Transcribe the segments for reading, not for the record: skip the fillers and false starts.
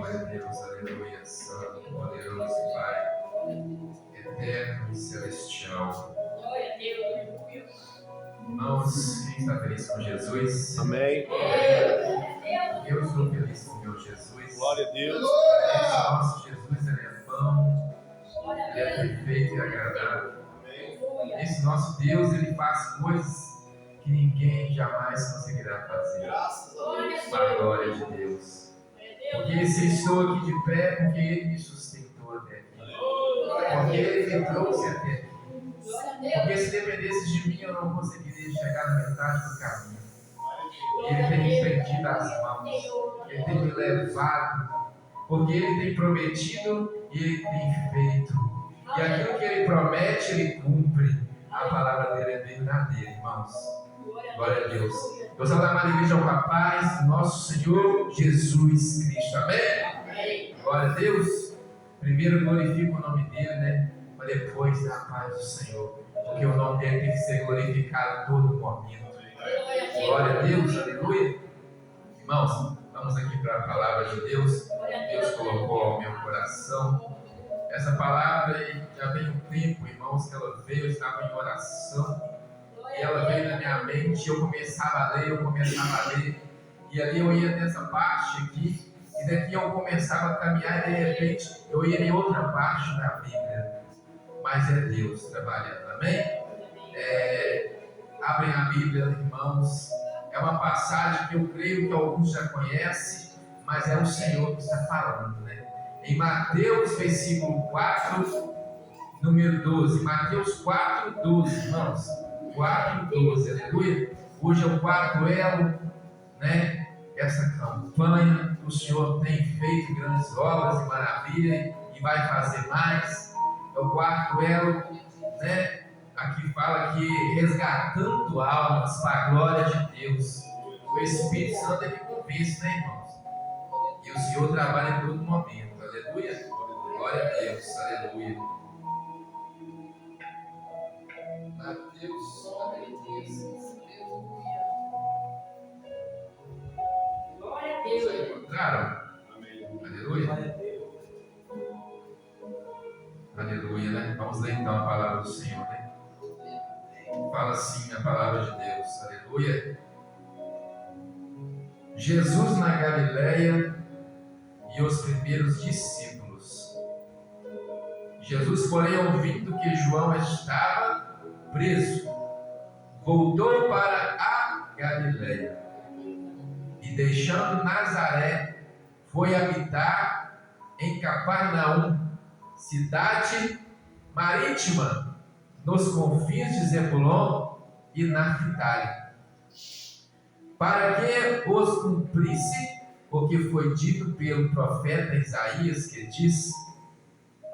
Glória a Deus, aleluia, santo, poderoso Pai, eterno e celestial. Glória a Deus. Irmãos, quem está feliz com Jesus? Amém. Eu estou feliz com o meu Jesus. Glória a Deus. Esse nosso Jesus, ele é bom, ele é perfeito e agradável. Esse nosso Deus, ele faz coisas que ninguém jamais conseguirá fazer. Para a glória de Deus. Porque se estou aqui de pé, porque Ele me sustentou até aqui. Porque Ele me trouxe até aqui. Porque se dependesse de mim, eu não conseguiria chegar na metade do caminho. Ele tem me estendido as mãos. Ele tem me levado. Porque Ele tem prometido e Ele tem feito. E aquilo que Ele promete, Ele cumpre. A palavra dele é verdadeira, irmãos. Glória a Deus. Eu saudar a Maria Igreja com a paz do nosso Senhor Jesus Cristo. Amém? Glória a Deus. Primeiro glorifica o nome dele, né? Mas depois dá a paz do Senhor. Porque o nome dele tem que ser glorificado a todo momento. Glória a Deus, aleluia. Irmãos, vamos aqui para a palavra de Deus. Deus colocou ao meu coração. Essa palavra já vem um tempo, irmãos, que ela veio, eu estava em oração. E ela veio na minha mente, eu começava a ler, e ali eu ia nessa parte aqui, e daqui eu começava a caminhar, e de repente eu ia em outra parte da Bíblia. Mas é Deus trabalhando, amém? Abrem a Bíblia, irmãos. É uma passagem que eu creio que alguns já conhecem, mas é o Senhor que está falando, né? Em Mateus, versículo 4, número 12. Mateus 4, 12, irmãos. 4:12, aleluia. Hoje é o quarto elo, né? Essa campanha, o Senhor tem feito grandes obras e maravilhas e vai fazer mais. É o quarto elo, né? Aqui fala que resgatando almas para a glória de Deus. O Espírito Santo ele convence, né, irmãos? E o Senhor trabalha em todo momento, aleluia. Glória a Deus, aleluia. Mateus. Glória a Deus. Encontraram? Aleluia. Aleluia, né? Vamos ler então a palavra do Senhor, né? Fala assim a palavra de Deus. Aleluia. Jesus na Galileia e os primeiros discípulos. Jesus, porém, ouvindo que João estava preso, voltou para a Galileia e, deixando Nazaré, foi habitar em Cafarnaum, cidade marítima, nos confins de Zebulon e Naphtali, para que os cumprisse o que foi dito pelo profeta Isaías, que diz: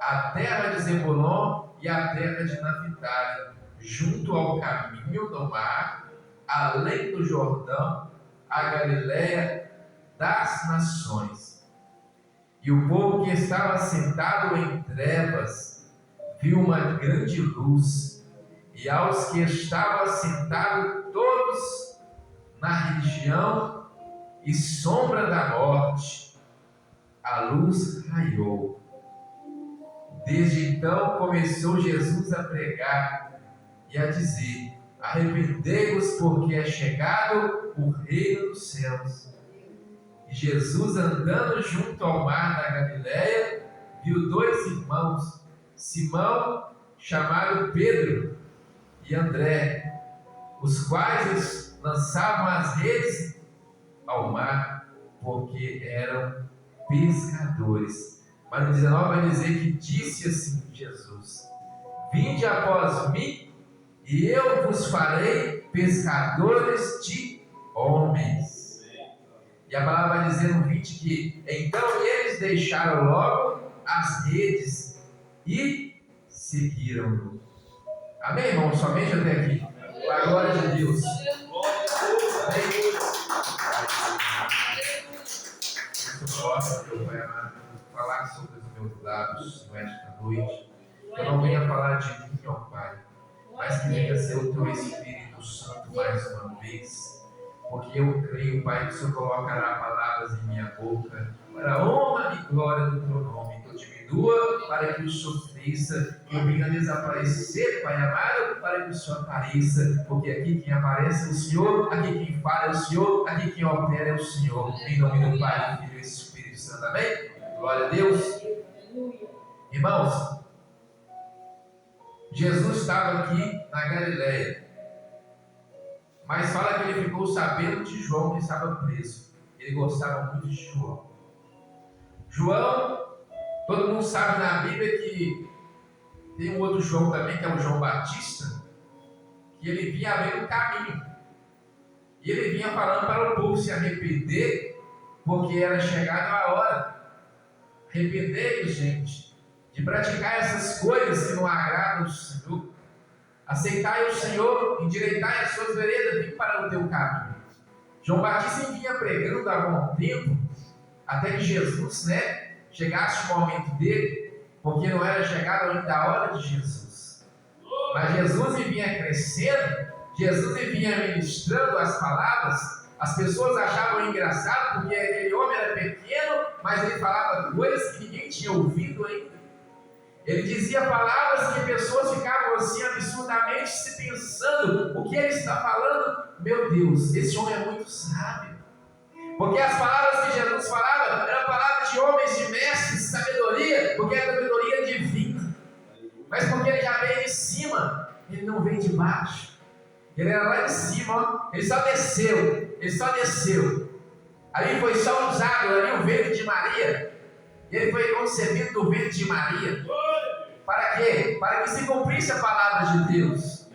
a terra de Zebulon e a terra de Naphtali, junto ao caminho do mar, além do Jordão, a Galileia das nações. E o povo que estava sentado em trevas viu uma grande luz, e aos que estavam sentados todos na região e sombra da morte, a luz raiou. Desde então começou Jesus a pregar e a dizer: arrependei-vos, porque é chegado o reino dos céus. E Jesus, andando junto ao mar da Galileia, viu dois irmãos, Simão, chamado Pedro, e André, os quais lançavam as redes ao mar, porque eram pescadores. Mas no 19 vai dizer que disse assim Jesus: vinde após mim, e eu vos farei pescadores de homens. E a palavra vai dizer no 20 que então eles deixaram logo as redes e seguiram-no. Amém, irmão? Somente até aqui. Para a glória de Deus. Amém. Eu posso, meu Pai amado, falar sobre os meus lábios nesta noite. Eu não venho falar de mim, ó Pai, mas que venha ser o Teu Espírito Santo mais uma vez. Porque eu creio, Pai, que o Senhor colocará palavras em minha boca para a honra e glória do teu nome. Então diminua para que o Senhor cresça, que eu venha desaparecer, Pai amado, para que o Senhor apareça, porque aqui quem aparece é o Senhor, aqui quem fala é o Senhor, aqui quem opera é o Senhor. Em nome do Pai, do Filho e do Espírito Santo. Amém? Glória a Deus. Irmãos, Jesus estava aqui na Galileia, mas fala que ele ficou sabendo de João que estava preso. Ele gostava muito de João. João, todo mundo sabe na Bíblia que tem um outro João também, que é o João Batista, que ele vinha abrindo caminho. E ele vinha falando para o povo se arrepender, porque era chegada a hora. Arrependei, gente, de praticar essas coisas que não agradam o Senhor. Aceitai o Senhor, endireitai as suas veredas, vim para o teu caminho. João Batista vinha pregando há bom tempo, até que Jesus, chegasse o momento dele, porque não era chegada ainda a hora de Jesus. Mas Jesus vinha crescendo, Jesus vinha ministrando as palavras. As pessoas achavam engraçado, porque aquele homem era pequeno, mas ele falava coisas que ninguém tinha ouvido ainda. Ele dizia palavras que pessoas ficavam assim absurdamente se pensando: o que ele está falando? Meu Deus, esse homem é muito sábio. Porque as palavras que Jesus falava eram palavras de homens, de mestres, de sabedoria, porque é sabedoria divina. Mas porque ele já veio de cima, ele não veio de baixo. Ele era lá de cima, ó. Ele só desceu. Ali foi só usado, ali o ventre de Maria. Ele foi concebido do ventre de Maria. Para quê? Para que se cumprisse a palavra de Deus.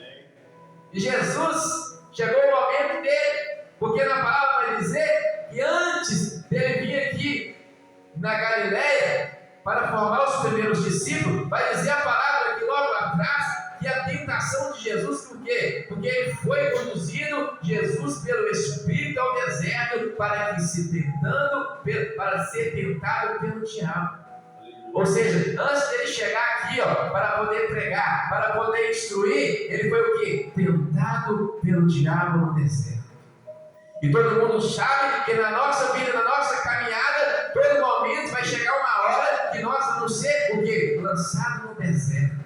E Jesus chegou o momento dele, porque na palavra vai dizer que antes dele vir aqui na Galileia para formar os primeiros discípulos, vai dizer a palavra que logo atrás, que a tentação de Jesus, por quê? Porque ele foi conduzido, Jesus, pelo Espírito ao deserto para ser tentado pelo diabo. Ou seja, antes dele chegar aqui, para poder pregar, para poder instruir, ele foi o quê? Tentado pelo diabo no deserto. E todo mundo sabe que na nossa vida, na nossa caminhada, todo momento vai chegar uma hora que nós vamos ser o quê? Lançados no deserto.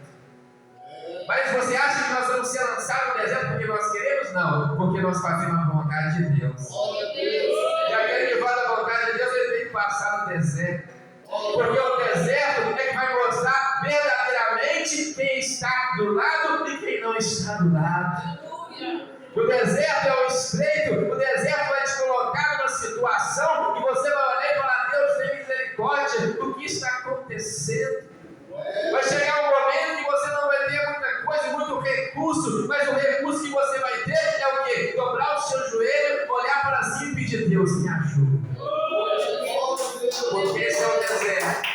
Mas você acha que nós vamos ser lançados no deserto porque nós queremos? Não, porque nós fazemos a vontade de Deus. E aquele que faz a vontade de Deus, ele tem que passar no deserto. Porque o deserto é que vai mostrar verdadeiramente quem está do lado e quem não está do lado. O deserto é o estreito, o deserto vai te colocar numa situação que você vai olhar e falar: Deus, tem misericórdia, o que está acontecendo? Vai chegar um momento que você não vai ter muita coisa, muito recurso, mas o recurso que você vai ter é o quê? Dobrar o seu joelho, olhar para cima e pedir: Deus, me ajuda. Porque esse é o deserto.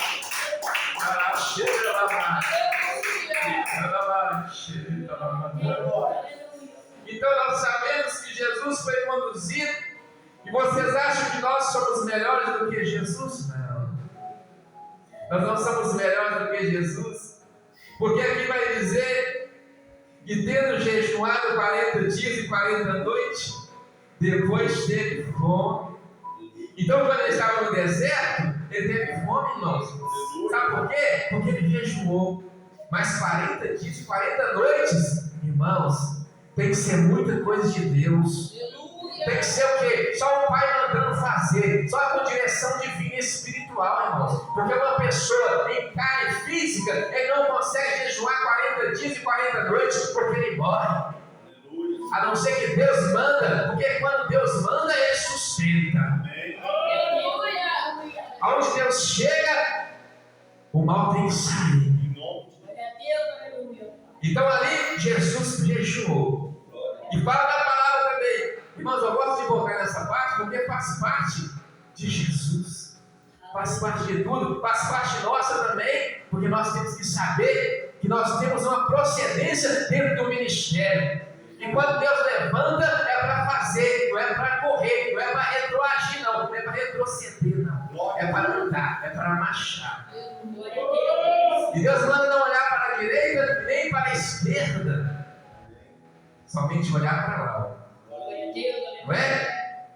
Então nós sabemos que Jesus foi conduzido. E vocês acham que nós somos melhores do que Jesus? Não. Nós não somos melhores do que Jesus. Porque aqui vai dizer que, tendo jejuado 40 dias e 40 noites, depois teve fome. Então, quando ele estava no deserto, ele teve fome, irmãos. Sabe por quê? Porque ele jejuou. Mas 40 dias e 40 noites, irmãos, tem que ser muita coisa de Deus. Tem que ser o quê? Só o Pai mandando fazer. Só com direção divina e espiritual, irmãos. Porque uma pessoa em carne física, ele não consegue jejuar 40 dias e 40 noites, porque ele morre. A não ser que Deus manda, porque quando Deus manda, ele sustenta. Aonde Deus chega, o mal tem que sair. Então ali Jesus jejuou. E fala da palavra também. Irmãos, eu gosto de voltar nessa parte porque faz parte de Jesus. Faz parte de tudo, faz parte nossa também, porque nós temos que saber que nós temos uma procedência dentro do ministério. E quando Deus levanta, é para fazer, não é para correr, não é para retroagir, não é para retroceder, não. É para andar, é para marchar. E Deus manda não olhar para a direita nem para a esquerda, somente olhar para lá. Não é?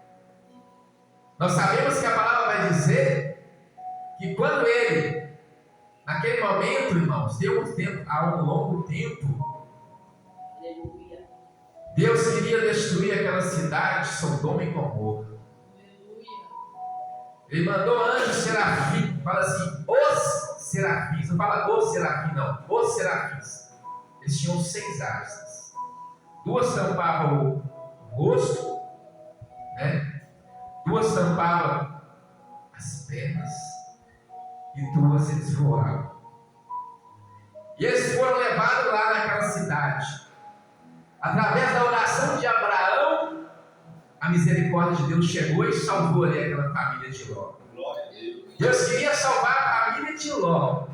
Nós sabemos que a palavra vai dizer que quando ele, naquele momento, irmãos, deu um tempo, há um longo tempo, Aleluia. Deus queria destruir aquela cidade, Sodoma e Gomorra. Aleluia. Ele mandou anjos serafim, fala assim, os serafins, não fala os serafim não, os serafins. Eles tinham 6 asas. 2 tampavam o rosto, né? 2 tampavam as pernas e 2 eles voavam. E eles foram levados lá naquela cidade. Através da oração de Abraão, a misericórdia de Deus chegou e salvou ali aquela família de Ló. Deus queria salvar a família de Ló.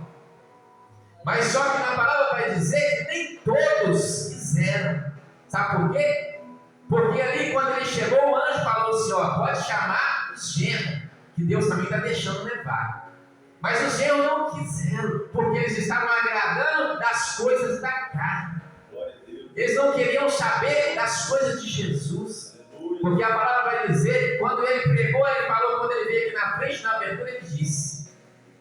Mas só que na palavra vai dizer que nem todos quiseram. Sabe por quê? Porque ali quando ele chegou, o anjo falou assim, ó, pode chamar os genros, que Deus também está deixando levar. Mas os genros não quiseram, porque eles estavam agradando das coisas da carne. Eles não queriam saber das coisas de Jesus. Porque a palavra vai dizer, quando ele pregou, ele falou, quando ele veio aqui na frente, na abertura, ele disse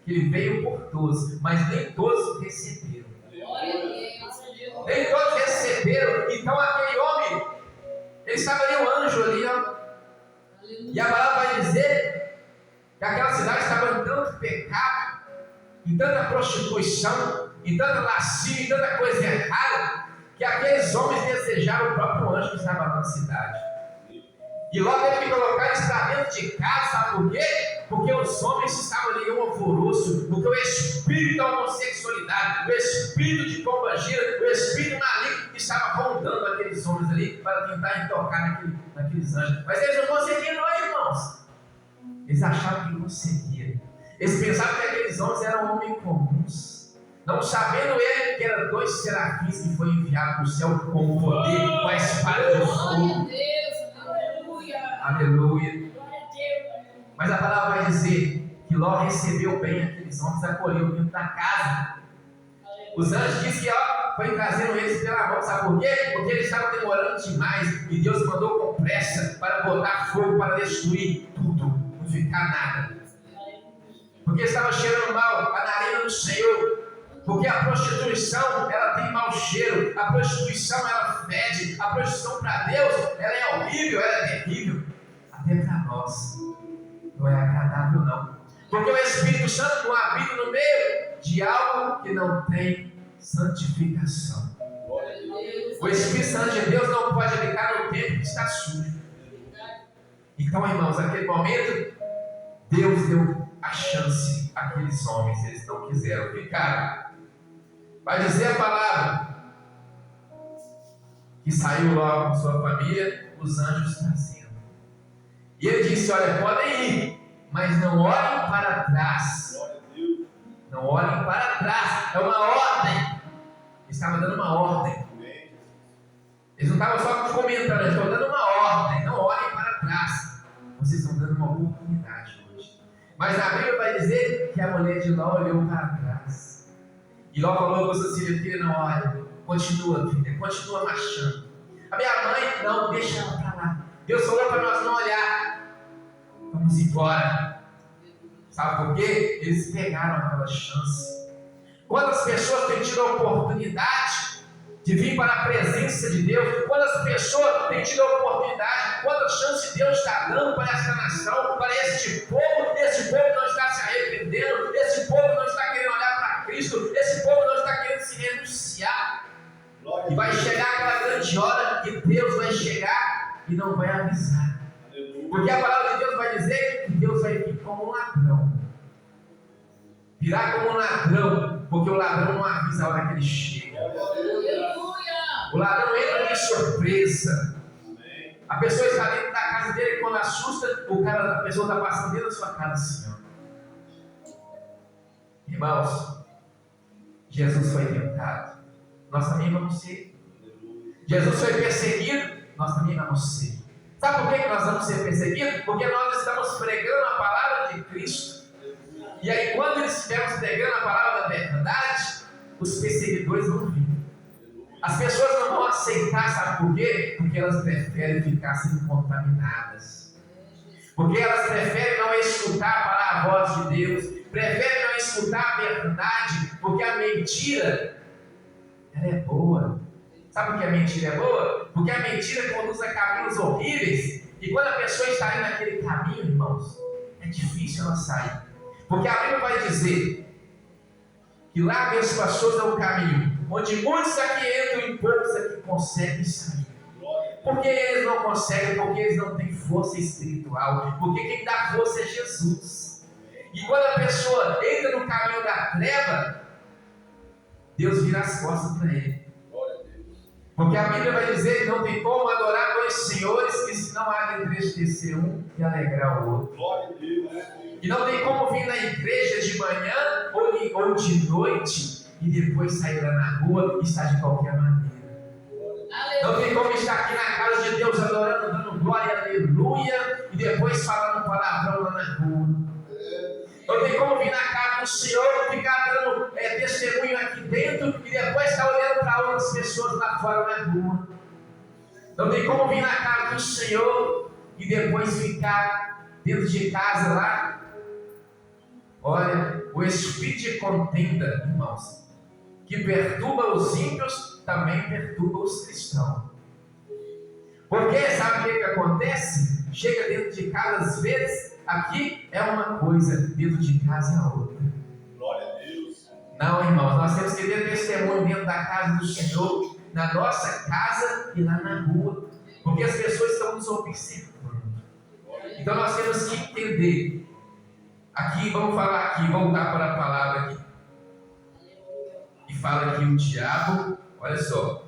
que ele veio por todos, mas nem todos receberam. Nem todos receberam. Então aquele homem, ele estava ali, o anjo ali, ó. E a palavra vai dizer que aquela cidade estava em tanto pecado, em tanta prostituição, em tanta lascívia, em tanta coisa errada, que aqueles homens desejaram o próprio anjo que estava na cidade. E logo teve que colocar eles para dentro de casa, sabe por quê? Porque os homens estavam ali em um alvoroço, porque o espírito da homossexualidade, o espírito de pombagira, o espírito maligno estava rondando aqueles homens ali para tentar tocar naqueles anjos. Mas eles não conseguiam, não, irmãos. Eles achavam que conseguiam. Eles pensavam que aqueles homens eram homens comuns. Não sabendo ele que eram 2 serafins que foram enviados para o céu com o poder, com a espada de fogo. Aleluia. Mas a palavra vai dizer que Ló recebeu bem aqueles homens, acolheu dentro da casa. Os anjos dizem que foi trazendo eles pela mão, sabe por quê? Porque eles estavam demorando demais e Deus mandou com pressa para botar fogo, para destruir tudo, não ficar nada. Porque estava cheirando mal a narina do Senhor. Porque a prostituição, ela tem mau cheiro, a prostituição, ela fede, a prostituição para Deus, ela é horrível, ela é terrível. Até para nós, não é agradável não. Porque o Espírito Santo não habita no meio de algo que não tem santificação. O Espírito Santo de Deus não pode habitar no templo que está sujo. Então, irmãos, naquele momento, Deus deu a chance àqueles homens, eles não quiseram ficar. Vai dizer a palavra que saiu logo com sua família, os anjos trazendo. E ele disse, olha, podem ir, mas não olhem para trás. Não olhem para trás, é uma ordem. Ele estava dando uma ordem. Eles não estavam só comentando, eles estavam dando uma ordem. Não olhem para trás. Vocês estão dando uma oportunidade hoje. Mas a Bíblia vai dizer que a mulher de Ló olhou para trás. E Ló falou com sua filha, não olha, continua filha, continua marchando. A minha mãe, não, deixa ela para lá. Deus falou para nós não olhar. Vamos embora. Sabe por quê? Eles pegaram aquela chance. Quantas pessoas têm tido a oportunidade de vir para a presença de Deus? Quantas pessoas têm tido a oportunidade? Quantas chances Deus está dando para essa nação, para este povo? Esse povo não está se arrependendo, esse povo não está querendo olhar para Cristo, esse povo não está querendo se renunciar. E vai chegar aquela grande hora que Deus vai chegar e não vai avisar. Porque a palavra de Deus vai dizer que Deus vai vir como um ladrão. Virá como um ladrão, porque o ladrão não avisa a hora que ele chega. O ladrão entra de surpresa. A pessoa está dentro da casa dele e quando assusta, a pessoa está passando dentro da sua casa assim, ó. Irmãos, Jesus foi tentado, nós também vamos ser. Jesus foi perseguido, nós também vamos ser. Sabe por que nós vamos ser perseguidos? Porque nós estamos pregando a palavra de Cristo. E aí quando eles estivermos pregando a palavra da verdade, os perseguidores vão vir. As pessoas não vão aceitar, sabe por quê? Porque elas preferem ficar sendo contaminadas. Porque elas preferem não escutar a voz de Deus. prefere não escutar a verdade, porque a mentira, ela é boa. Sabe por que a mentira é boa? Porque a mentira conduz a caminhos horríveis, e quando a pessoa está aí naquele caminho, irmãos, é difícil ela sair. Porque a Bíblia vai dizer que lá Deus passou é um caminho, onde muitos aqui entram e poucos aqui conseguem sair. Por que eles não conseguem? Porque eles não têm força espiritual. Porque quem dá força é Jesus. E quando a pessoa entra no caminho da treva, Deus vira as costas para ele. Porque a Bíblia vai dizer que não tem como adorar dois senhores, que senão há de entristecer um e alegrar o outro. E não tem como vir na igreja de manhã ou de noite e depois sair lá na rua e estar de qualquer maneira. Não tem como estar aqui na casa de Deus adorando, dando glória, aleluia, e depois falando palavrão lá na rua. Não tem como vir na casa do Senhor e ficar dando testemunho aqui dentro e depois estar olhando para outras pessoas lá fora na rua. Não tem como vir na casa do Senhor e depois ficar dentro de casa lá. Olha, o espírito de contenda, irmãos, que perturba os ímpios, também perturba os cristãos. Porque sabe o que acontece? Chega dentro de casa, às vezes, aqui é uma coisa, dentro de casa é outra. Glória a Deus. Não, irmãos, nós temos que ter testemunho dentro da casa do Senhor, na nossa casa e lá na rua. Porque as pessoas estão nos observando. Então nós temos que entender. Aqui, vamos falar aqui, voltar para a palavra aqui. E fala aqui o diabo, olha só.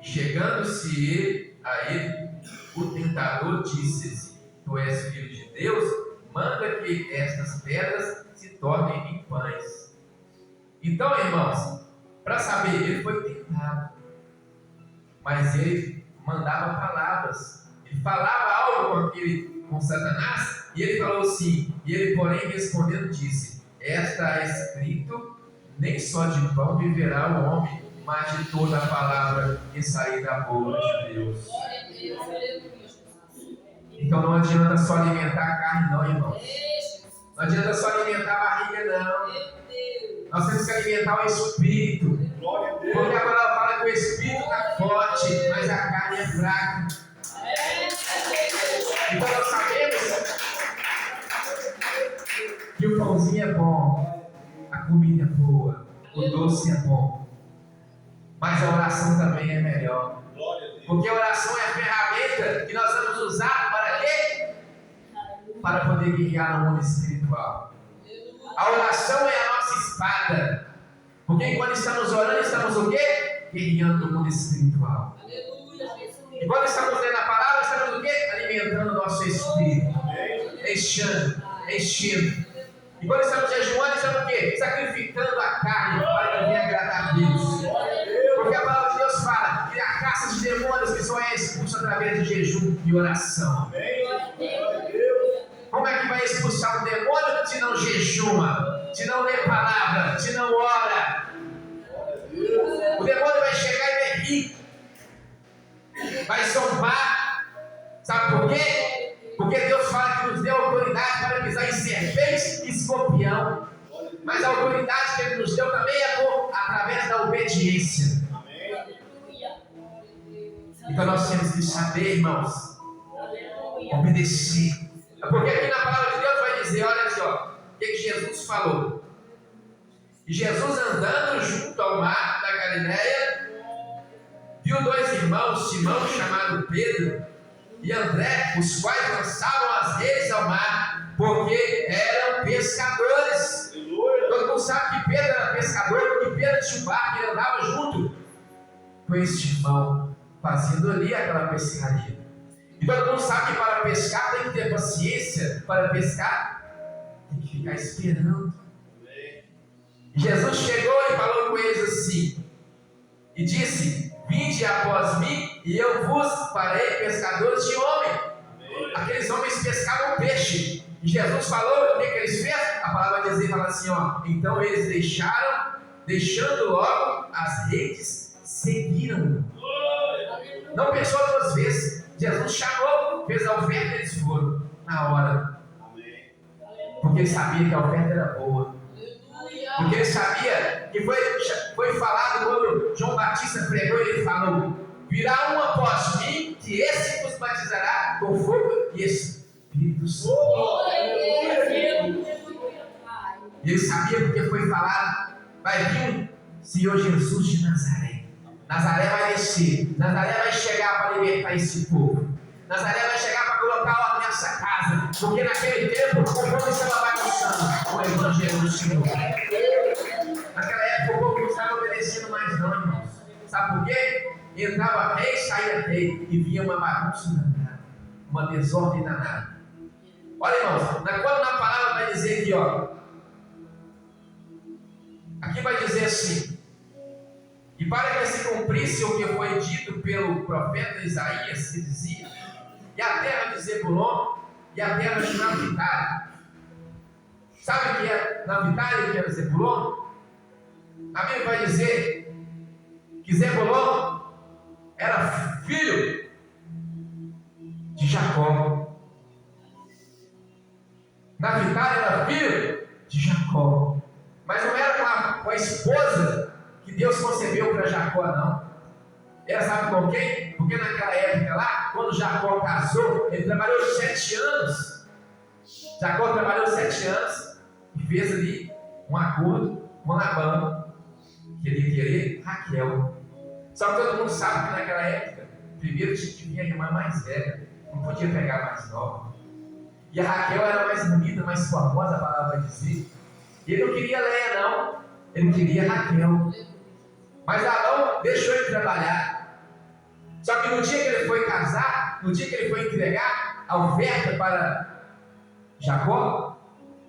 Chegando-se a ele, o tentador disse: Tu és filho de Deus, manda que estas pedras se tornem em pães. Então, irmãos, para saber, ele foi tentado, mas ele mandava palavras, ele falava algo com Satanás, e ele falou assim, e ele porém respondendo disse: Está escrito, nem só de pão viverá o homem, mas de toda a palavra que sair da boca de Deus. Então não adianta só alimentar a carne não, irmãos. Não adianta só alimentar a barriga não. Nós temos que alimentar o espírito. Porque a palavra fala que o espírito está forte, mas a carne é fraca. Então nós sabemos que o pãozinho é bom, a comida é boa, o doce é bom, mas a oração também é melhor. Porque a oração é a ferramenta que nós vamos usar para quê? Para poder guerrear no mundo espiritual. A oração é a nossa espada. Porque quando estamos orando, estamos o quê? Guerreando no mundo espiritual. E quando estamos lendo a palavra, estamos o quê? Alimentando o nosso espírito. Enchendo. E quando estamos jejuando, estamos o quê? Sacrificando a carne para que venha agradar a Deus. Porque a palavra de Deus fala que a caça de demônios que só é expulsa através de jejum e oração. Como é que vai expulsar um demônio se não jejuma, se não lê palavra, se não ora? O demônio vai chegar e vai rir, vai zombar. Sabe por quê? Porque Deus fala que nos deu autoridade para pisar em serpentes e escorpião. Mas a autoridade que Ele nos deu também é através da obediência. Então nós temos que saber, irmãos, obedecer. Porque aqui na palavra de Deus vai dizer, olha aqui, ó, o que Jesus falou. E Jesus andando junto ao mar da Galileia, viu dois irmãos, Simão, chamado Pedro, e André, os quais lançavam as redes ao mar, porque eram pescadores. Todo mundo sabe que Pedro era pescador, porque Pedro tinha um barco, ele andava junto com este irmão, fazendo ali aquela pescaria. E todo mundo sabe que para pescar tem que ter paciência. Para pescar tem que ficar esperando. E Jesus chegou e falou com eles assim, e disse: Vinde após mim, e eu vos farei pescadores de homem. Aqueles homens pescavam peixe. E Jesus falou, o que eles fez? A palavra vai dizer, fala assim, ó, então eles deixando logo as redes, seguiram. Não pensou duas vezes. Jesus chamou, fez a oferta e eles foram na hora. Porque ele sabia que a oferta era boa. Aleluia. Porque ele sabia que foi falado quando João Batista pregou, ele falou: virá um após mim, que esse vos batizará com fogo e Espírito Santo. E ele sabia porque foi falado: vai vir o Senhor Jesus de Nazaré. Nazaré vai descer, Nazaré vai chegar para libertar esse povo. Nazaré vai chegar para colocar ordem nessa casa, porque naquele tempo o povo estava bagunçando o Evangelho do Senhor. Naquela época o povo não estava obedecendo mais não, irmãos. Sabe por quê? Entrava rei, saía rei, e vinha uma bagunça danada, uma desordem danada. Olha, irmãos, quando na palavra vai dizer aqui, ó, aqui vai dizer assim: e para que se cumprisse o que foi dito pelo profeta Isaías, que dizia: e a terra de Zebulon e a terra de Naftali. Sabe o que é Naftali e que é Zebulon? A Bíblia vai dizer que Zebulon era filho de Jacó. Naftali era filho de Jacó. Mas não era com a esposa que Deus concebeu para Jacó, não. Era, sabe com quem? Porque naquela época lá, quando Jacó casou, ele trabalhou 7 anos. Jacó trabalhou 7 anos e fez ali um acordo com Labão, que ele ia querer Raquel. Só que todo mundo sabe que naquela época, primeiro tinha que vir a irmã mais velha, não podia pegar a mais nova. E a Raquel era mais bonita, mais formosa, a palavra vai dizer. E ele não queria Leia, não, ele queria Raquel. Mas Labão deixou ele trabalhar. Só que no dia que ele foi casar, no dia que ele foi entregar a oferta para Jacó,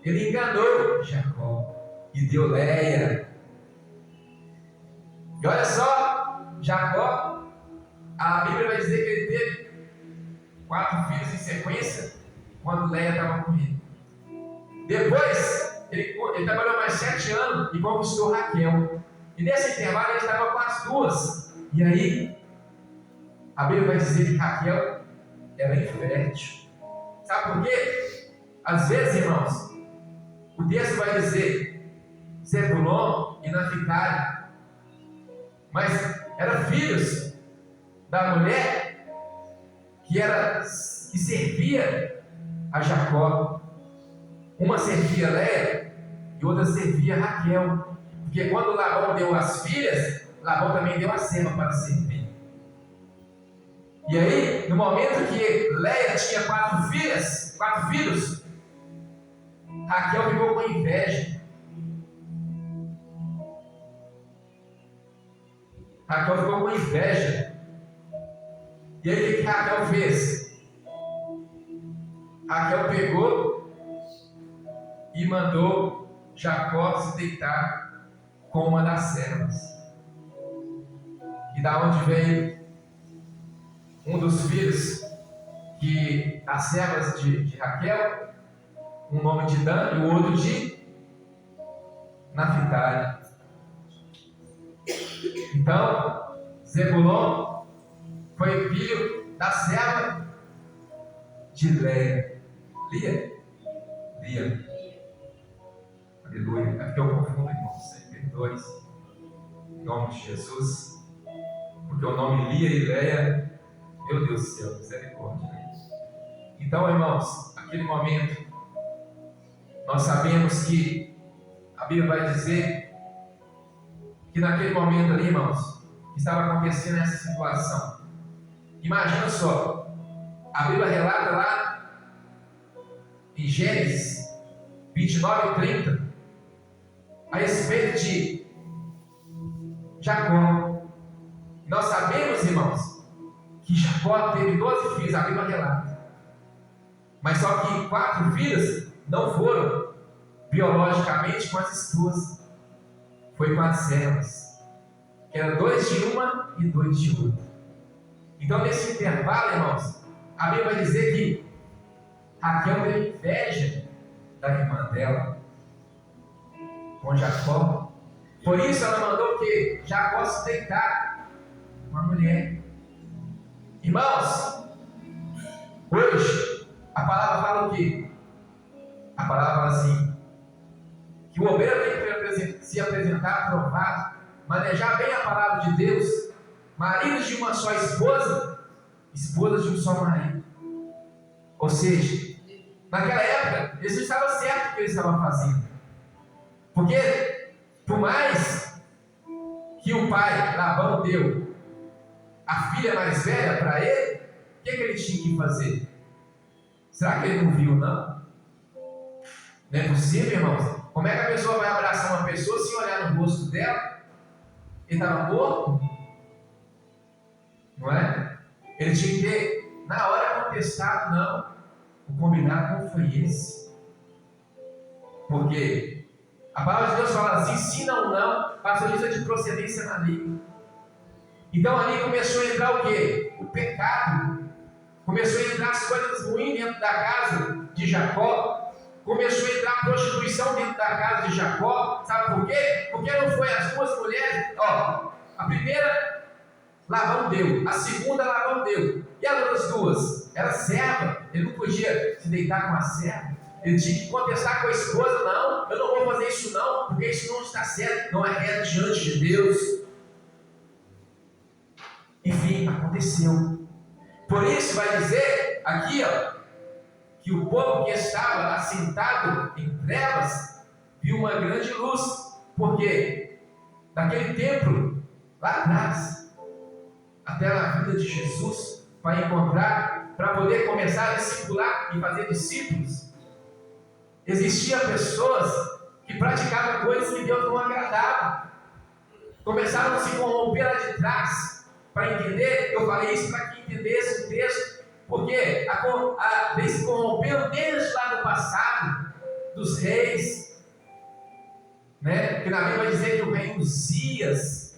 ele enganou Jacó e deu Leia. E olha só, Jacó, a Bíblia vai dizer que ele teve 4 filhos em sequência quando Leia estava com ele. Depois, ele trabalhou mais 7 anos e conquistou Raquel. E nesse intervalo ele estava com as 2. E aí, a Bíblia vai dizer que Raquel era infértil. Sabe por quê? Às vezes, irmãos, o texto vai dizer Zebulon e Naftali, mas eram filhos da mulher que servia a Jacó. Uma servia Leia e outra servia Raquel. Porque quando Labão deu as filhas, Labão também deu a Sema para servir. E aí, no momento que Leia tinha 4 filhos, Raquel ficou com inveja. Raquel ficou com inveja. E aí, o que Raquel fez? Raquel pegou e mandou Jacó se deitar com uma das servas. E da onde veio um dos filhos que as servas de Raquel, um nome de Dan e o outro de Naftali. Então, Zebulon foi filho da serva de Leia. Lia. Aleluia. É porque eu confundo, irmãos. Sem perdoe. Em nome de Jesus. Porque o nome Lia e Leia, meu Deus do céu, misericórdia. Então, irmãos, naquele momento, nós sabemos que a Bíblia vai dizer que naquele momento ali, irmãos, estava acontecendo essa situação. Imagina só, a Bíblia relata lá em Gênesis 29 e 30 a respeito de Jacó. Nós sabemos, irmãos, que Jacó teve 12 filhos, a Bíblia relata. Mas só que 4 filhos não foram biologicamente com as esposas. Foi com as servas. Que eram 2 de uma e 2 de outra. Então, nesse intervalo, irmãos, a Bíblia vai dizer que Raquel teve inveja da irmã dela com Jacó. Por isso ela mandou que Jacó se deitar com a mulher. Irmãos, hoje a palavra fala o quê? A A palavra fala assim, que o obreiro tem que se apresentar aprovado, manejar bem a palavra de Deus, maridos de uma só esposa, esposas de um só marido. Ou seja, naquela época, Jesus estava certo o que ele estava fazendo. Porque, por mais que o pai, Labão, deu a filha mais velha para ele, o que ele tinha que fazer? Será que ele não viu, não? Não é possível, irmãos? Como é que a pessoa vai abraçar uma pessoa sem olhar no rosto dela? Ele estava morto? Não é? Ele tinha que ter, na hora, contestado, não. O combinado não foi esse. Porque a palavra de Deus fala assim, se não, passou lista de procedência maligna. Então ali começou a entrar o quê? O pecado. Começou a entrar as coisas ruins dentro da casa de Jacó. Começou a entrar a prostituição dentro da casa de Jacó. Sabe por quê? Porque não foi as duas mulheres. Ó, a primeira Labão deu, a segunda Labão deu. E as outras duas? Era serva. Ele não podia se deitar com a serva. Ele tinha que contestar com a esposa, não, eu não vou fazer isso não, porque isso não está certo, não é reto diante de Deus. Enfim, aconteceu. Por isso vai dizer aqui, ó, que o povo que estava assentado em trevas viu uma grande luz, porque naquele templo, lá atrás, até na vida de Jesus, para encontrar, para poder começar a discipular e fazer discípulos, existiam pessoas que praticavam coisas que Deus não agradava. Começaram a se corromper lá de trás. Para entender, eu falei isso para que entendesse o texto, porque eles se corromperam desde lá no passado, dos reis, né? Que na Bíblia vai dizer que o rei Uzias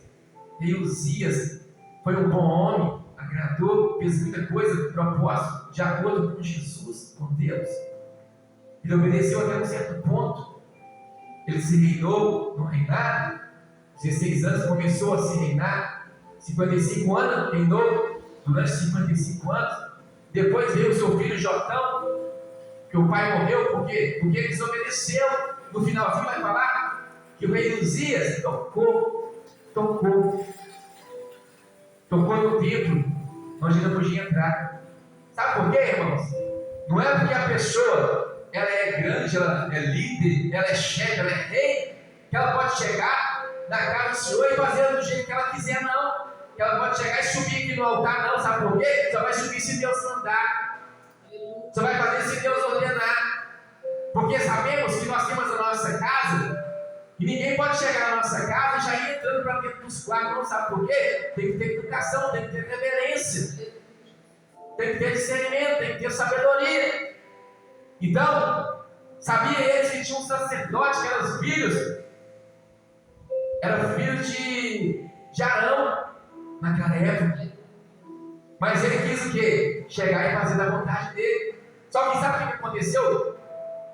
foi um bom homem, agradou, fez muita coisa, propósito, de acordo com Jesus, com Deus. Ele obedeceu até um certo ponto. Ele se reinou no reinado. 16 anos começou a se reinar. 55 anos reinou durante 55 anos. Depois veio o seu filho Jotão, que o pai morreu porque ele desobedeceu. No finalzinho vai falar que o rei Uzias tocou no templo, onde não podia entrar. Sabe por quê, irmãos? Não é porque a pessoa ela é grande, ela é líder, ela é chefe, ela é rei, que ela pode chegar na casa do Senhor e fazer do jeito que ela quiser, não. Que ela pode chegar e subir aqui no altar, não. Sabe por quê? Só vai subir se Deus mandar. Só vai fazer se Deus ordenar. Porque sabemos que nós temos a nossa casa e ninguém pode chegar na nossa casa e já ir entrando para dentro dos quartos, não. Sabe por quê? Tem que ter educação, tem que ter reverência, tem que ter discernimento, tem que ter sabedoria. Então, sabia eles que tinha um sacerdote que eram filhos? Era filho de Arão naquela época. Mas ele quis o quê? Chegar e fazer da vontade dele. Só que sabe o que aconteceu?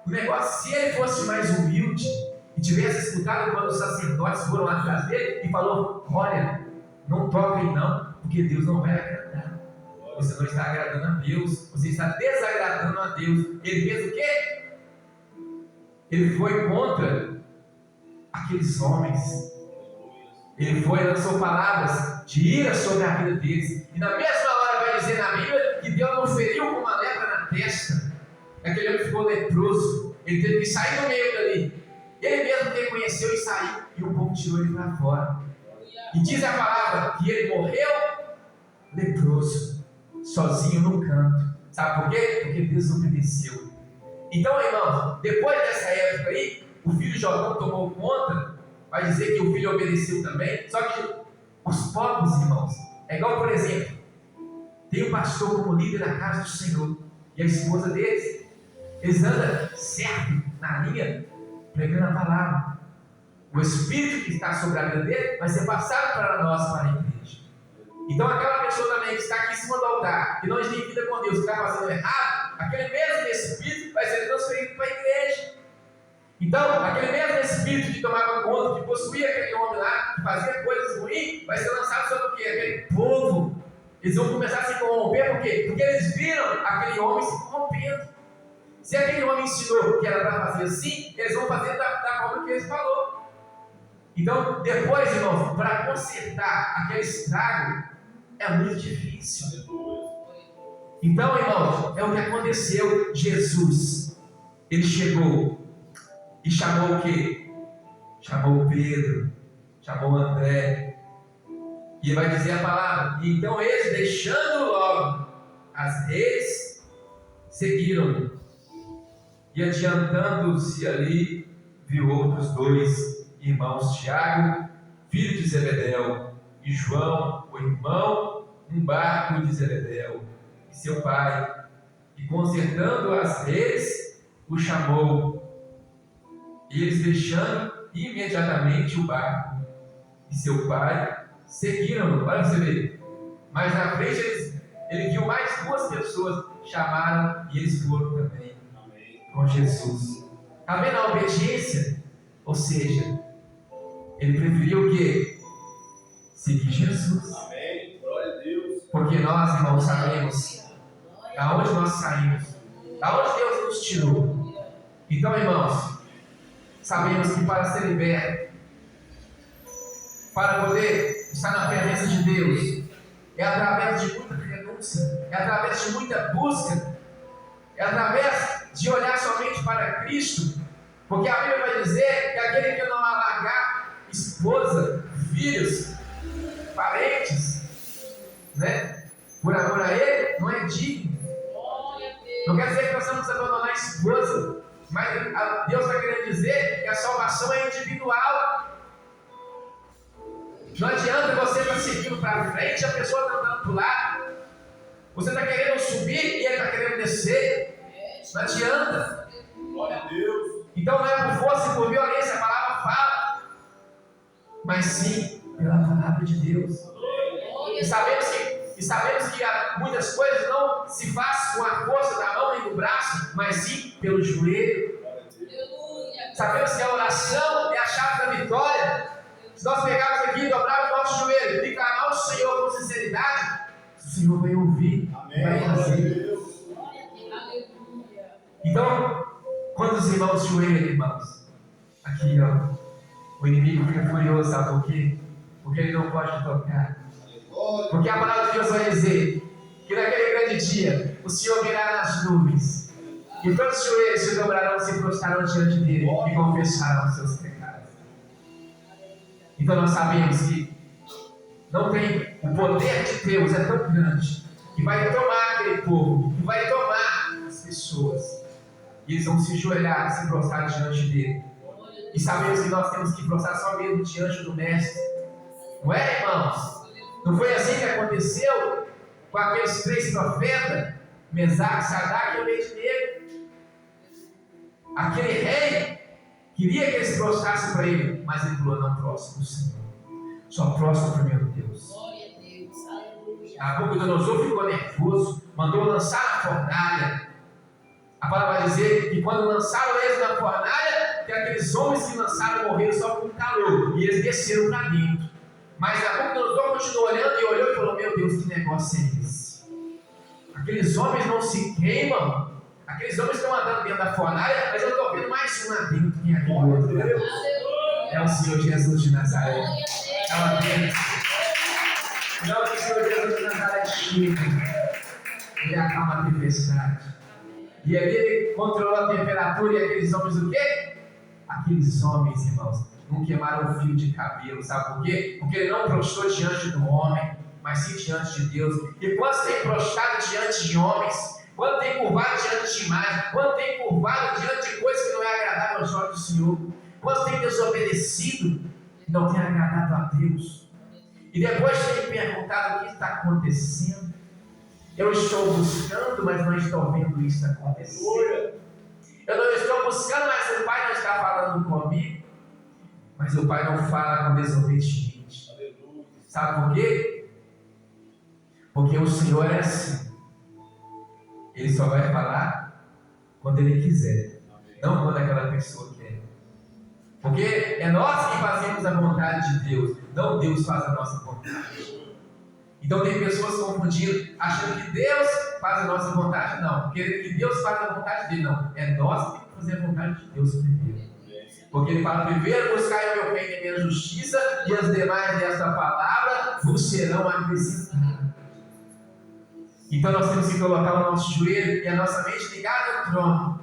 O negócio, se ele fosse mais humilde e tivesse escutado quando os sacerdotes foram lá atrás dele e falou: olha, não toquem não, porque Deus não vai agradar. Você não está agradando a Deus, você está desagradando a Deus. Ele fez o quê? Ele foi contra aqueles homens. Ele foi e lançou palavras de ira sobre a vida deles. E na mesma hora vai dizer na Bíblia que Deus não feriu com uma lepra na testa. Aquele homem ficou leproso. Ele teve que sair do meio dali. Ele mesmo reconheceu e saiu. E o povo tirou ele para fora. E diz a palavra que ele morreu leproso, sozinho no canto. Sabe por quê? Porque desobedeceu. Então, irmãos, depois dessa época aí, o filho Jotão tomou conta. Vai dizer que o filho obedeceu também. Só que os povos, irmãos, é igual, por exemplo, tem um pastor como líder da casa do Senhor e a esposa deles, eles andam certo na linha, pregando a palavra. O Espírito que está sobre a vida dele vai ser passado para nós, para a igreja. Então aquela pessoa também que está aqui em cima do altar, que não tem vida com Deus, que está fazendo errado, aquele mesmo Espírito vai ser transferido para a igreja. Então, aquele mesmo Espírito que tomava conta, que possuía aquele homem lá, que fazia coisas ruins, vai ser lançado sobre o quê? Aquele povo. Eles vão começar a se corromper, por quê? Porque eles viram aquele homem se corrompendo. Se aquele homem ensinou que era para fazer assim, eles vão fazer da forma que ele falou. Então, depois, irmãos, para consertar aquele estrago, é muito difícil. Então, irmãos, é o que aconteceu. Jesus, ele chegou e chamou o quê? Chamou Pedro, chamou André. E ele vai dizer a palavra. E então eles, deixando logo as redes, seguiram-no. E adiantando-se ali, viu outros dois irmãos, Tiago, filho de Zebedeu, e João, o irmão, num barco de Zebedeu, e seu pai. E consertando as redes, o chamou. E eles, deixando imediatamente o barco e seu pai, seguiram-no. Olha você ver. Mas na frente ele viu mais duas pessoas, chamaram e eles foram também. Amém. Com Jesus. Está vendo a obediência? Ou seja, ele preferiu o quê? Seguir Jesus. Amém. Glória a Deus. Porque nós, irmãos, sabemos da onde nós saímos, da onde Deus nos tirou. Então, irmãos, sabemos que para ser liberto, para poder estar na presença de Deus, é através de muita renúncia, é através de muita busca, é através de olhar somente para Cristo, porque a Bíblia vai dizer que aquele que não alargar esposa, filhos, parentes, né, por amor a Ele, não é digno. Não quer dizer que nós vamos abandonar a esposa, mas Deus está querendo dizer que a salvação é individual. Não adianta você estar seguindo para frente, a pessoa está andando para o lado. Você está querendo subir e ele está querendo descer. Não adianta. Glória a Deus. Então não é por força e por violência, a palavra fala, mas sim pela palavra de Deus. E sabemos que muitas coisas não se faz com a força da mão nem do braço, mas sim pelo joelho. Sabemos que a oração é a chave da vitória. Se nós pegarmos aqui, dobrar o nosso joelho e clamar ao Senhor com sinceridade, o Senhor vai ouvir, amém, vai fazer. Então, quando os irmãos joelham, irmãos, aqui ó, o inimigo fica furioso, sabe por quê? Porque ele não pode tocar. Porque a palavra de Deus vai dizer que naquele grande dia o Senhor virá nas nuvens e todos os joelhos se dobrarão, se prostrarão diante dele e confessarão os seus pecados. Então nós sabemos que não tem, o poder de Deus é tão grande que vai tomar aquele povo, que vai tomar as pessoas, e eles vão se ajoelhar, se prostrar diante dele. E sabemos que nós temos que prostrar só mesmo diante do Mestre. Não é, irmãos? Não foi assim que aconteceu com aqueles 3 profetas, Mesaque, Sadraque e Abednego? Aquele rei queria que eles prostrassem para ele, mas ele falou: não prostro para o Senhor, só prostro para o meu Deus. Nabucodonosor ficou nervoso, mandou lançar na fornalha. A palavra vai dizer que quando lançaram eles na fornalha, que aqueles homens que lançaram morreram só com calor, e eles desceram para dentro. Mas Nabucodonosor continuou olhando e olhou e falou: meu Deus, que negócio é esse? Aqueles homens não se queimam, aqueles homens estão andando dentro da fornalha, mas eu estou vendo mais um lá dentro que aquele outro. É o Senhor Jesus de Nazaré. É uma bênção. Não que o Senhor Jesus de Nazaré chega, ele acalma a tempestade. E ali ele controlou a temperatura, e aqueles homens o quê? Aqueles homens, irmãos, não queimaram um fio de cabelo, sabe por quê? Porque ele não prostrou diante do homem, mas sim diante de Deus. E quando tem prostrado diante de homens, quando tem curvado diante de imagens, quando tem curvado diante de coisas que não é agradável aos olhos do Senhor, quando tem desobedecido, não tem agradado a Deus, e depois tem perguntado: o que está acontecendo? Eu estou buscando, mas não estou vendo isso acontecer. Eu não estou buscando, mas o Pai não está falando comigo. Mas o Pai não fala com desobediente. Sabe por quê? Porque o Senhor é assim. Ele só vai falar quando Ele quiser, não quando aquela pessoa quer. Porque é nós que fazemos a vontade de Deus, não Deus faz a nossa vontade. Então tem pessoas confundindo, achando que Deus faz a nossa vontade. Não, querendo que Deus faz a vontade dele. Não, é nós que temos que fazer a vontade de Deus primeiro. Porque ele fala, primeiro buscai o meu reino e a minha justiça, e as demais desta palavra vos serão acrescentadas. Então nós temos que colocar o nosso joelho e a nossa mente ligada ao trono.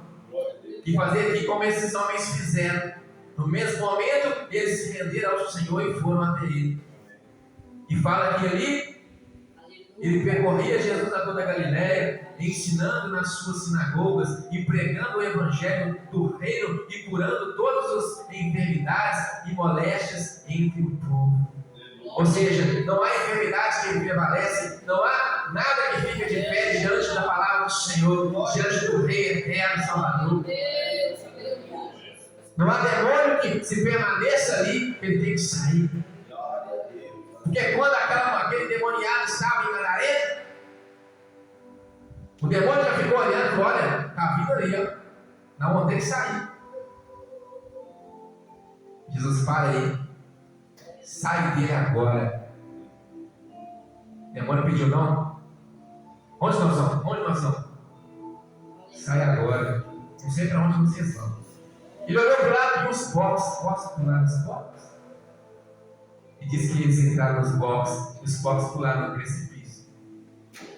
E fazer aqui como esses homens fizeram. No mesmo momento, eles se renderam ao Senhor e foram até Ele. E fala que ali, ele percorria Jesus a toda a Galiléia, ensinando nas suas sinagogas e pregando o Evangelho do Reino e curando todas as enfermidades e moléstias entre o povo. Ou seja, não há enfermidade que prevalece, não há nada que fica de pé diante da palavra do Senhor, diante do Rei Eterno Salvador. Não há demônio que se permaneça ali, ele tem que sair. Porque quando aquele demoniado estava em Nazaré, o demônio já ficou olhando, olha, está vindo ali, ó. Não, tem que sair. Jesus para aí. Sai dele agora. O demônio pediu não. Onde nós vamos? Onde nós vamos? Sai agora. Não sei para onde vocês vão. Ele olhou para o lado de uns boxes. Posso pular nos boxes? E disse que eles entraram nos boxes. Os boxes pularam no precipício.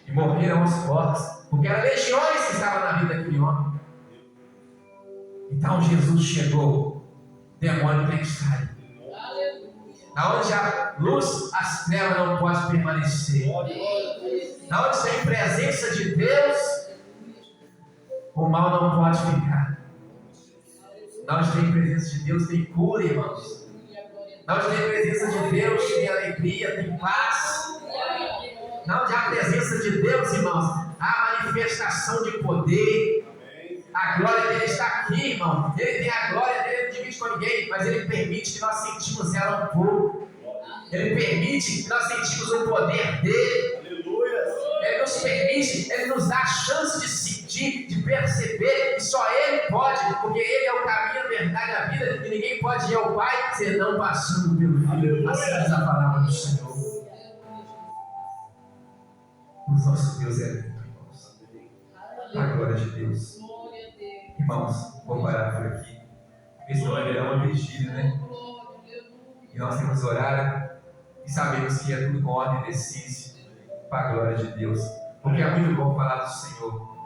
E morreram os boxes. Porque eram legiões que estavam na vida daquele homem. Então Jesus chegou. O demônio tem que sair. Aonde há luz, as trevas não podem permanecer. Aonde tem presença de Deus, o mal não pode ficar. Onde tem presença de Deus, tem cura, irmãos. Onde tem presença de Deus, tem alegria, tem paz. Onde há presença de Deus, irmãos, há manifestação de poder. A glória dele está aqui, irmão. Ele tem a glória dele, não divide com ninguém, mas ele permite que nós sentimos ela um pouco. Ele permite que nós sentimos o poder dele. Ele nos permite, ele nos dá a chance de sentir, de perceber que só ele pode, porque ele é o caminho, a verdade e a vida, e ninguém pode ir ao Pai senão passando pelo Filho. Assim diz a palavra do Senhor. O nosso Deus é lindo, irmãos. A glória de Deus. Irmãos, vou parar por aqui, porque senão vai virar uma vigília, né? E nós temos horário e sabemos que é tudo com ordem e decência, para a glória de Deus. Porque é muito bom falar do Senhor,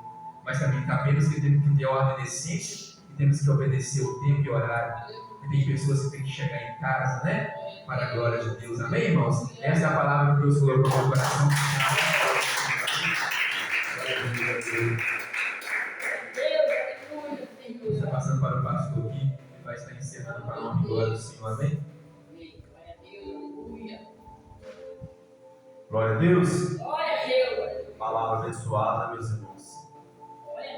mas também sabemos que temos que ter ordem e decência e temos que obedecer o tempo e horário. E tem pessoas que têm que chegar em casa, né? Para a glória de Deus. Amém, irmãos? Essa é a palavra que Deus colocou no meu coração. Está passando para o pastor aqui, ele vai estar encerrando para a honra e glória do Senhor, amém? Glória a Deus. Glória a Deus. Palavra abençoada, meus irmãos.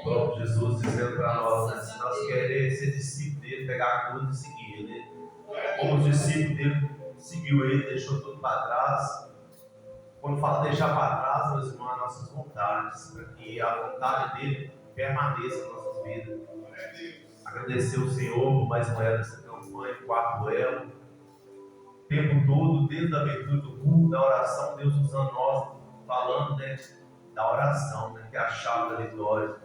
Bom, Jesus dizendo para nós, né, se nós queremos ser discípulo dele, pegar a cruz e seguir ele. Como os discípulos dele seguiu ele, deixou tudo para trás. Quando fala deixar para trás, meus irmãos, as nossas vontades, para que a vontade dele permaneça nas nossas vidas. Agradecer o Senhor por mais uma era dessa campanha, quarto elo. O tempo todo, desde a abertura do culto, da oração, Deus usando nós, falando, né, da oração, né, que é a chave da vitória.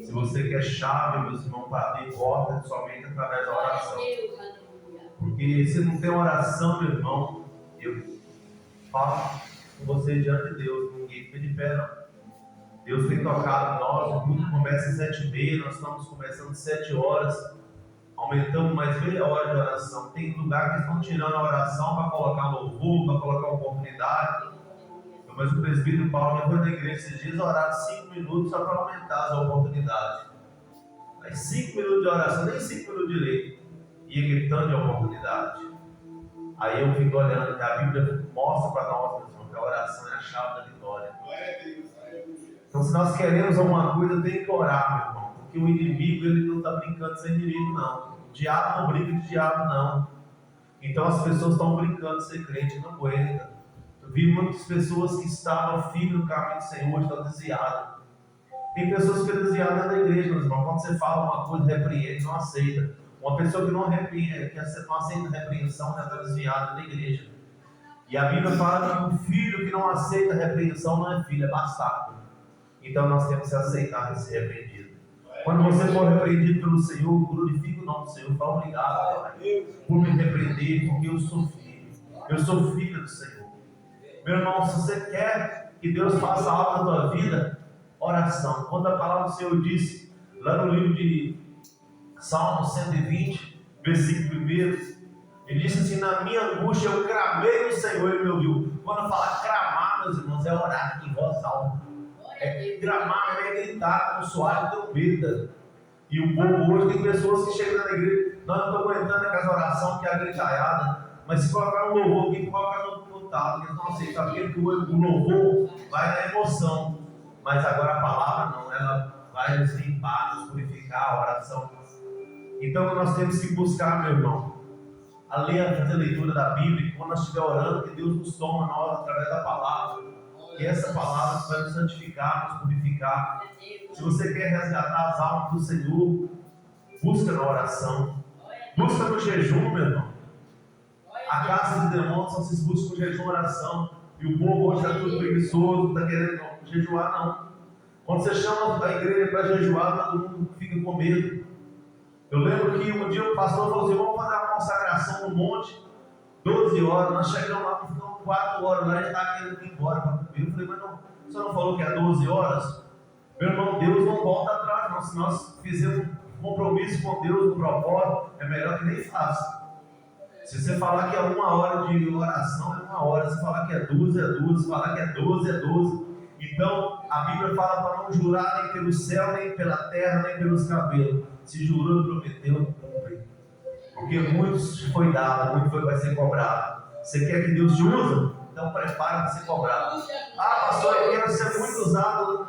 Se você quer chave, meus irmãos, para abrir porta, somente através da oração. Porque se não tem oração, meu irmão, eu falo com você diante de Deus, ninguém fica de pé, não. Deus tem tocado em nós, o culto começa às 7h30, nós estamos começando às 7 horas, aumentamos mais meia hora de oração. Tem lugar que estão tirando a oração para colocar louvor, para colocar oportunidade. Mas o presbítero Paulo foi na igreja esses dias orar 5 minutos só para aumentar as oportunidades. Aí 5 minutos de oração, nem 5 minutos de lei, ia gritando de oportunidade. Aí eu fico olhando que a Bíblia mostra para nós, que a oração é a chave da vitória. Então, se nós queremos alguma coisa, tem que orar, meu irmão. Porque o inimigo, ele não está brincando de ser inimigo, não. O diabo não brinca de diabo, não. Então, as pessoas estão brincando de ser crente, não aguenta. Eu vi muitas pessoas que estavam firmes no caminho do Senhor, estão desviadas. Tem pessoas que ficam desviadas da igreja, meu irmão. Quando você fala uma coisa, repreende, não aceita. Uma pessoa que não repreende, que não aceita repreensão, já está desviada da igreja. E a Bíblia fala que o filho que não aceita a repreensão não é filho, é bastardo. Então nós temos que aceitar ser repreendido. Quando você for repreendido pelo Senhor, glorifique o nome do Senhor. Fala obrigado, Pai, por me repreender, porque eu sou filho. Eu sou filho do Senhor. Meu irmão, se você quer que Deus faça algo na tua vida, oração. Quando a palavra do Senhor disse, lá no livro de Salmo 120, versículo 1, ele disse assim: na minha angústia eu clamei no Senhor e ele me ouviu. Quando eu falo clamar, meus irmãos, é orar em voz alta. É clamar, é gritar com suave trombeta. E o povo hoje tem pessoas que chegam na igreja, nós não estamos aguentando aquela oração que é a gritalhada, mas se colocar um louvor aqui, colocar no talo, eles não aceitam, porque o louvor vai na emoção, mas agora a palavra não, ela vai nos limpar, nos purificar a oração. Então nós temos que buscar, meu irmão, a fazer a leitura da Bíblia, e quando nós estiver orando, que Deus nos toma nós através da palavra, e essa palavra vai nos santificar, nos purificar. Se você quer resgatar as almas do Senhor, busca na oração, busca no jejum, meu irmão. A caça de demônios só se busca com jejum e oração, e o povo hoje está tudo preguiçoso, não está querendo jejuar, não. Quando você chama a igreja para jejuar, todo mundo fica com medo. Eu lembro que um dia o pastor falou assim: vamos fazer uma consagração no monte, 12 horas, nós chegamos lá, ficamos 4 horas, lá a gente estava querendo ir embora para comer. Eu falei: mas não, o senhor não falou que é 12 horas? Meu irmão, Deus não volta atrás, não. Se nós fizermos um compromisso com Deus, um propósito, é melhor que nem faça. Se você falar que é 1 hora de oração, é 1 hora. Se falar que é 12, é 12. Se falar que é 12, é 12. Então, a Bíblia fala para não jurar nem pelo céu, nem pela terra, nem pelos cabelos. Se jurou, prometeu, cumpre. Porque muitos foi dado, muito vai ser cobrado. Você quer que Deus te use? Então prepara para ser cobrado. Ah, pastor, eu quero ser muito usado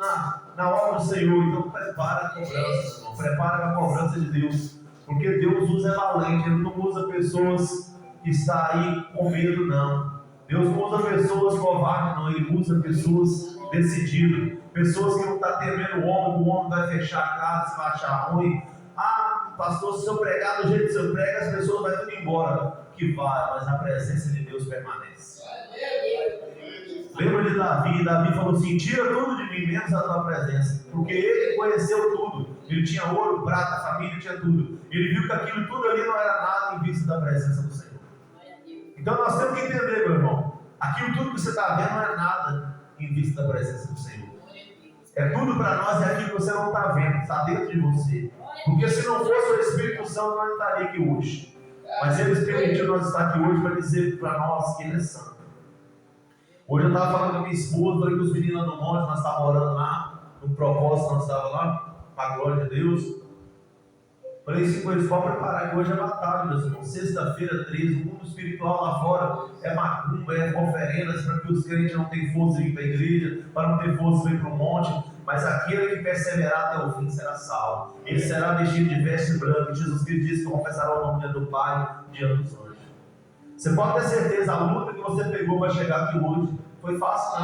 na obra do Senhor. Então prepara a cobrança, irmão. Prepara a cobrança de Deus. Porque Deus usa valente, Ele não usa pessoas que estão aí com medo, não. Deus não usa pessoas covardes, não. Ele usa pessoas decididas. Pessoas que não estão temendo o homem vai fechar a casa, se vai achar ruim. Ah, pastor, se eu pregar do jeito que eu prego, as pessoas vão tudo embora. Que vai, mas a presença de Deus permanece. Lembra de Davi? Davi falou assim: tira tudo de mim, menos a tua presença. Porque ele conheceu tudo. Ele tinha ouro, prata, família, tinha tudo. Ele viu que aquilo tudo ali não era nada em vista da presença do Senhor. Então nós temos que entender, meu irmão, aquilo tudo que você está vendo não é nada em vista da presença do Senhor. É tudo para nós, é aquilo que você não está vendo, está dentro de você. Porque se não fosse o Espírito Santo, nós não estaríamos aqui hoje. Mas Ele permitiu nós estar aqui hoje para dizer para nós que Ele é santo. Hoje eu estava falando com a minha esposa, falei com os meninos no monte, nós estávamos orando lá, no propósito, nós estávamos lá, para a glória de Deus. Falei assim com eles: pode preparar que hoje é batalha, meus irmãos. Sexta-feira 13, o mundo espiritual lá fora é macumba, é oferendas para que os crentes não tenham força de ir para a igreja, para não ter força de ir para o monte. Mas aquele que perseverar até o fim será salvo. Ele será vestido de veste branca. Jesus Cristo disse que confessará o nome diante do Pai, diante dos anjos. Você pode ter certeza, a luta que você pegou para chegar aqui hoje foi fácil,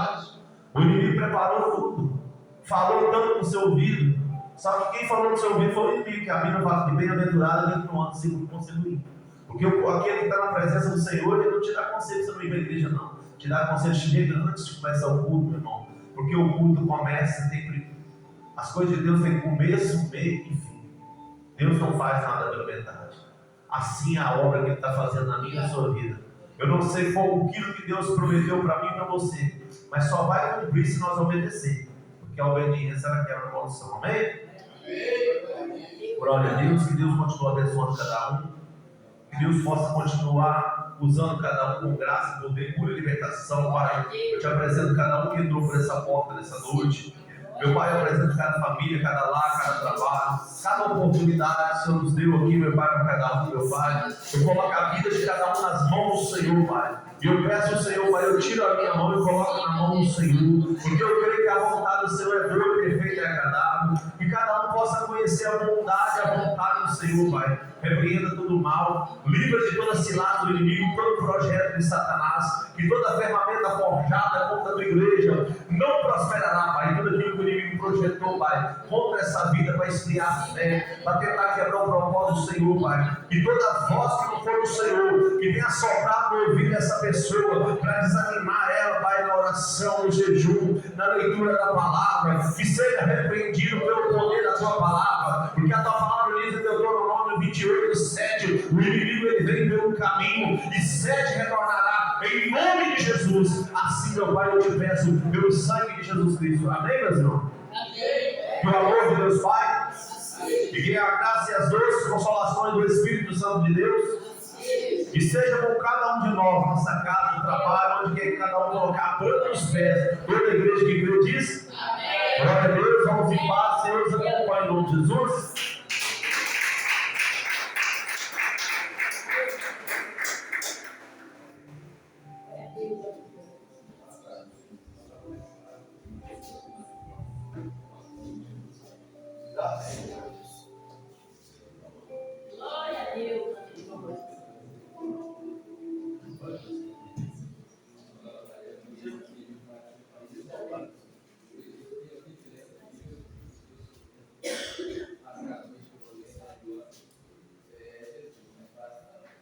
não. O inimigo preparou tudo, falou tanto no seu ouvido. Só que quem falou no seu ouvido foi o inimigo, que a Bíblia fala que bem-aventurado ele não anda segundo o conselho do ímpio. Porque aquele que está na presença do Senhor, ele não te dá conselho para você não ir para a igreja, não. Te dá conselho chega antes de começar o culto, meu irmão. Porque o culto começa, as coisas de Deus têm começo, meio e fim. Deus não faz nada pela metade. Assim é a obra que Ele está fazendo na minha e na sua vida. Eu não sei qual aquilo que Deus prometeu para mim e para você, mas só vai cumprir se nós obedecer. Porque a obediência ela quebra a maldição. Amém? Glória a Deus, que Deus continue abençoando cada um, que Deus possa continuar usando cada um com graça, poder, cura e libertação. Pai, eu te apresento cada um que entrou por essa porta nessa noite. Meu Pai, eu apresento cada família, cada lar, cada trabalho, cada oportunidade que o Senhor nos deu aqui, meu Pai, para cada um, meu Pai. Eu coloco a vida de cada um nas mãos do Senhor, Pai. E eu peço ao Senhor, Pai, eu tiro a minha mão e coloco na mão do Senhor, porque eu creio que a vontade do Senhor é boa, perfeita e agradável, que cada um possa conhecer a bondade e a vontade do Senhor, Pai. Repreenda todo o mal, livra de toda cilada do inimigo, todo projeto de Satanás, que toda ferramenta forjada contra a tua igreja não prosperará, Pai. Tudo aquilo que o inimigo projetou, Pai, contra essa vida, para esfriar a fé, para tentar quebrar o propósito do Senhor, Pai. Que toda voz que não for do Senhor, que venha soprar no ouvido dessa pessoa, para desanimar ela, Pai, na oração, no jejum, na leitura da palavra, que seja repreendido pelo poder da tua palavra, porque a tua palavra diz em Deuteronômio 28:7, o inimigo ele vem pelo caminho, e 7 retornará, em nome de Jesus. Assim, meu Pai, eu te peço, pelo sangue de Jesus Cristo. Amém, meus irmãos? Amém. Que o amor de Deus Pai, e que a graça e as doces consolações do Espírito Santo de Deus, que seja com cada um de nós, nossa casa, no trabalho, onde quer cada um colocar a planta dos pés, toda a igreja que crê diz, amém. Glória a Deus, vamos em paz, Senhor nos acompanhe em nome de Jesus.